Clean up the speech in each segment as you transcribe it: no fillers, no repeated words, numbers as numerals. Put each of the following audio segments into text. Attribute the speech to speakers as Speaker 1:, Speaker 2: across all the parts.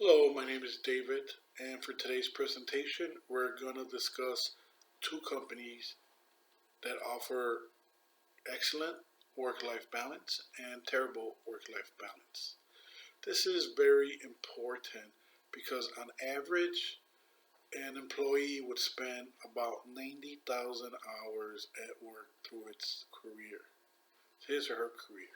Speaker 1: Hello, my name is David, and for today's presentation, we're going to discuss two companies that offer excellent work life balance and terrible work life balance. This is very important because, on average, an employee would spend about 90,000 hours at work through its career, his or her career.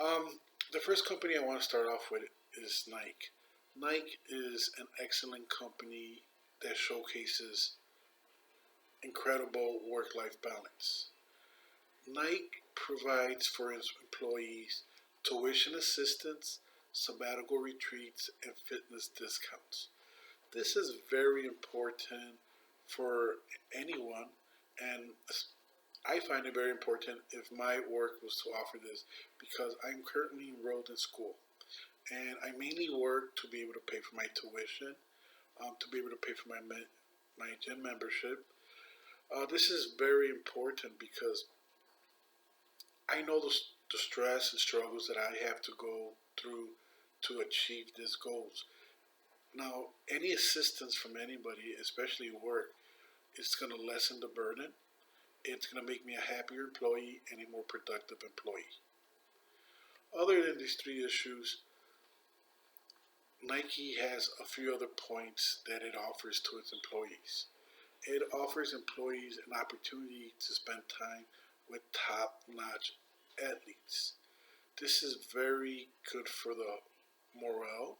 Speaker 1: Um, the first company I want to start off with is Nike. Nike is an excellent company that showcases incredible work life balance. Nike provides for its employees tuition assistance, sabbatical retreats, and fitness discounts. This is very important for anyone, and I find it very important if my work was to offer this because I'm currently enrolled in school and I mainly work to be able to pay for my tuition, to be able to pay for my gym membership. This is very important because I know the stress and struggles that I have to go through to achieve these goals. Now, any assistance from anybody, especially work, is going to lessen the burden. It's going to make me a happier employee and a more productive employee. Other than these three issues, Nike has a few other points that it offers to its employees. It offers employees an opportunity to spend time with top notch athletes. This is very good for the morale.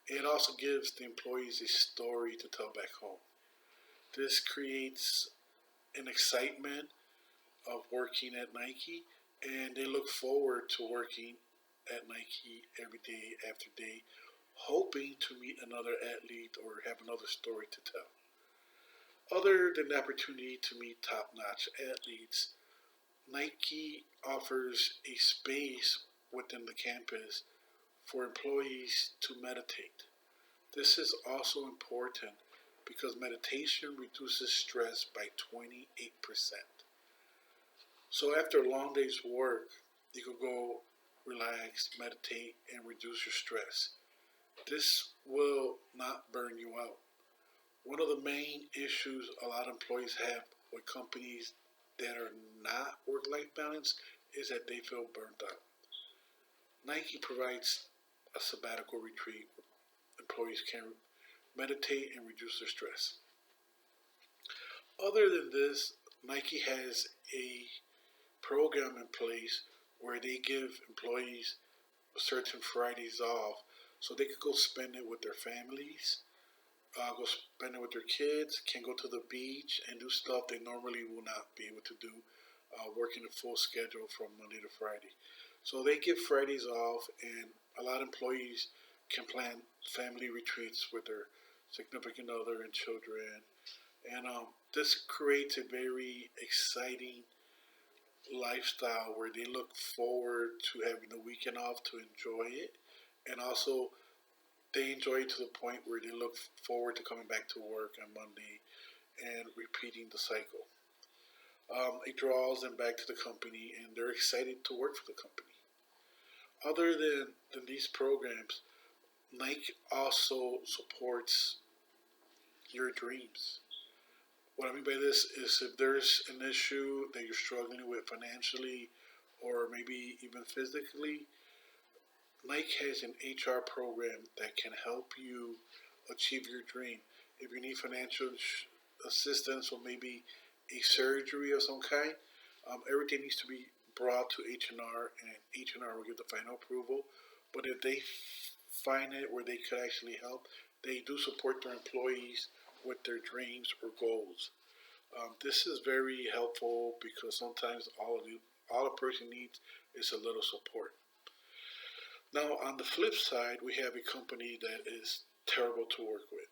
Speaker 1: It also gives the employees a story to tell back home. This creates an excitement of working at Nike, and they look forward to working at Nike every day after day, hoping to meet another athlete or have another story to tell. Other than the opportunity to meet top notch athletes, Nike offers a space within the campus for employees to meditate. This is also important because meditation reduces stress by 28%. So after a long day's work, you can go relax, meditate, and reduce your stress. This will not burn you out. One of the main issues a lot of employees have with companies that are not work life balance is that they feel burnt out. Nike provides a sabbatical retreat where employees can meditate and reduce their stress. Other than this, Nike has a program in place where they give employees certain Fridays off so they could go spend it with their families, go spend it with their kids, can go to the beach and do stuff they normally will not be able to do, working a full schedule from Monday to Friday. So they give Fridays off, and a lot of employees can plan family retreats with their significant other and children. And this creates a very exciting lifestyle where they look forward to having the weekend off to enjoy it. And also, they enjoy it to the point where they look forward to coming back to work on Monday and repeating the cycle. It draws them back to the company and they're excited to work for the company. Other than these programs, Nike also supports your dreams. What I mean by this is if there's an issue that you're struggling with financially or maybe even physically, Nike has an HR program that can help you achieve your dream. If you need financial assistance or maybe a surgery of some kind, everything needs to be brought to H&R and H&R will give the final approval. But if they find it where they could actually help, they do support their employees with their dreams or goals. This is very helpful because sometimes all a person needs is a little support. Now, on the flip side, we have a company that is terrible to work with.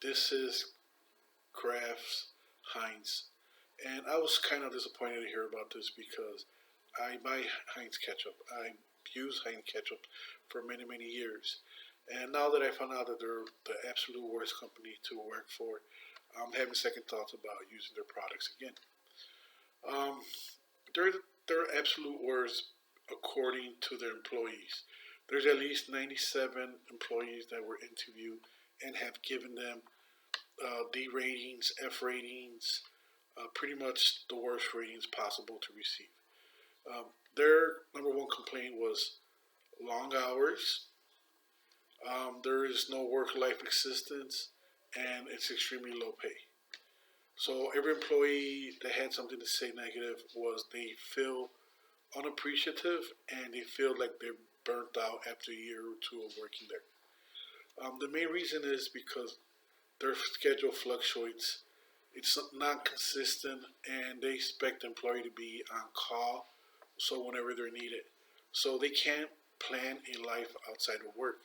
Speaker 1: This is Kraft Heinz, and I was kind of disappointed to hear about this because I buy Heinz ketchup. I use Heinz ketchup for many years, and now that I found out that they're the absolute worst company to work for, I'm having second thoughts about using their products again. Um, they're absolute worst according to their employees. There's at least 97 employees that were interviewed and have given them D ratings, F ratings, pretty much the worst ratings possible to receive. Their number one complaint was long hours. There is no work-life existence, and it's extremely low pay. So every employee that had something to say negative was they feel unappreciative and they feel like they're burnt out after a year or two of working there. The main reason is because their schedule fluctuates. It's not consistent, and they expect the employee to be on call, so whenever they're needed. So they can't plan a life outside of work.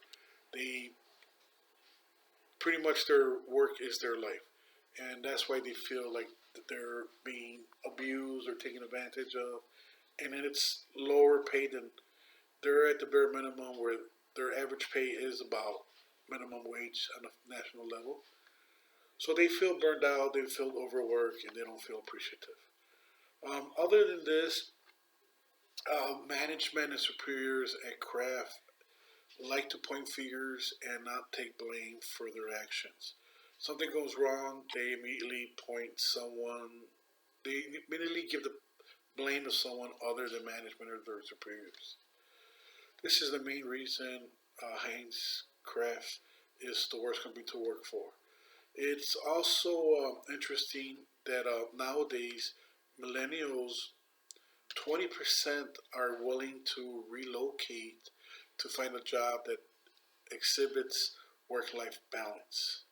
Speaker 1: They pretty much their work is their life, and that's why they feel like that they're being abused or taken advantage of. And then it's lower pay than they're at the bare minimum, where their average pay is about minimum wage on a national level. So they feel burned out, they feel overworked, and they don't feel appreciative. Other than this, management and superiors at Kraft like to point fingers and not take blame for their actions. Something goes wrong, they immediately point someone, they immediately give the blame to someone other than management or their superiors. This is the main reason Heinz Kraft is the worst company to work for. It's also interesting that nowadays millennials 20% are willing to relocate to find a job that exhibits work life balance.